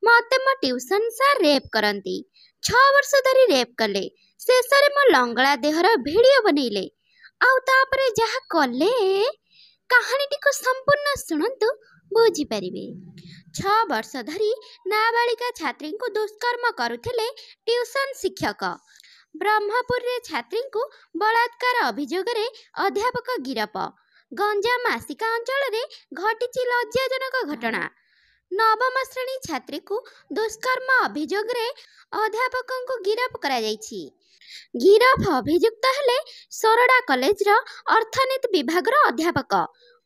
मते मो ट्यूशन सार रेप करती 6 वर्ष धरी रेप कले शेष में मो लंगड़ा देहर वीडियो बनइले आउ तापरे जहा कले कहानी को संपूर्ण शुणु बुझीपारे। 6 वर्ष धरी नाबालिका छात्री को दुष्कर्म करुथिले ट्यूशन शिक्षक। ब्रह्मपुर रे छात्री को बलात्कार अभियोग रे अध्यापक गिरफ। गंजाम आसिका अंचल रे घटी लज्जाजनक घटना। नवम श्रेणी छात्री को दुष्कर्म अभियोग रे अध्यापक को गिरफ करा जायछि। गिरफ अभियुक्त हेले सोरडा कॉलेज रो अर्थनीति विभाग रो अध्यापक।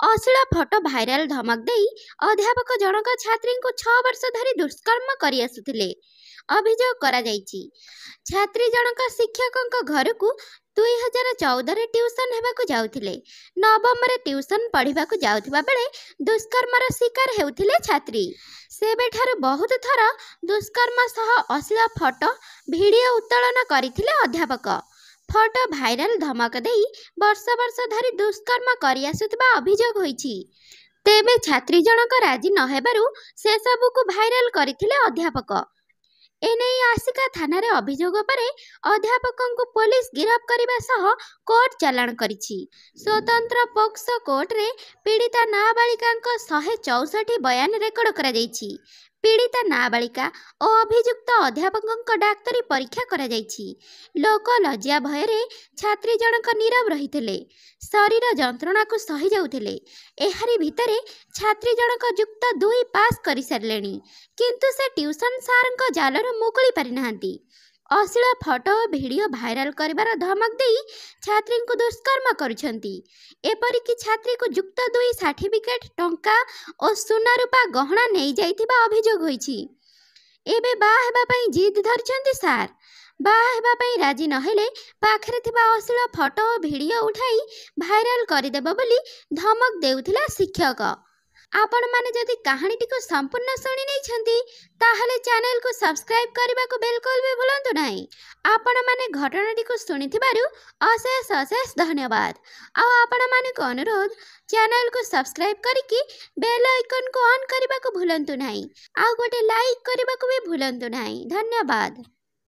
अश्लील फोटो भाइराल धमक देई अध्यापक जनक छात्री को 6 वर्ष धरी दुष्कर्म करि आसुथिले अभियोग करा जायछि। छात्री जनक शिक्षक घर को 2014 रे ट्यूशन हेबाकु जाउथिले। नवम रे ट्यूशन पढ़िबाकु जाउथिबा बेले दुष्कर्मर शिकार हेउथिले छात्री। सेबेठारु बहुत थर दुष्कर्म सह अश्लील फोटो वीडियो उत्तोलन करिथिले अध्यापक। फोटो भाइराल धमक देई वर्ष वर्ष धरी दुष्कर्म करि आसुथिबा अभियोग होइछि। तेबे छात्री जनक राजी न हेबारु से सबु को भाइराल करिथिले अध्यापक। एने आसिका थाना रे अभियोग परे अध्यापक को पुलिस गिरफ करने सह कोर्ट चालाण करिछि। स्वतंत्र पोक्सो कोर्ट रे पीड़िता नाबालिका 164 बयान रेकर्ड करा जायछि। पीड़िता नाबालिका और अभियुक्त अध्यापक डाक्तरी परीक्षा करा जायछि। लोक लज्जा भय छात्री जनक नीरव रहिथिले, शरीर जंत्रणा को सही जाउथिले। एहारी भितरे छात्री जनक युक्त 2 पास करि सारलेनी, किंतु से ट्यूशन सार जालर मुकुली पारि नाहांती। अश्लील फोटो और वीडियो भाइराल करिबार धमक देई छात्री को दुष्कर्म करुछंती। एपरिक छात्री को युक्त 2 सर्टिफिकेट टंका और सुना रूपा गहना नहीं जाइथिबा अभियोग होइछि। एबे बा हेबा पई जिद धरछंती सार। बा हेबा पई राजी नहेले पाखरे थिबा अश्लील फोटो और वीडियो उठाई भाइराल करिदेबो बोली धमक देउथिला शिक्षक। आपण माने जदि कहानी को संपूर्ण सुनी नहीं छंती ताहले चैनल को सब्सक्राइब करने को बिल्कुल भी भूलंतु नहीं। आपण माने घटना को सुनिथिबारु अशेष अशेष धन्यवाद। आपण माने को अनुरोध चैनल को सब्सक्राइब करिकी बेल आइकन को ऑन करने को भूलंतु नहीं। गोटे लाइक करने को भी भूलंतु नहीं। धन्यवाद।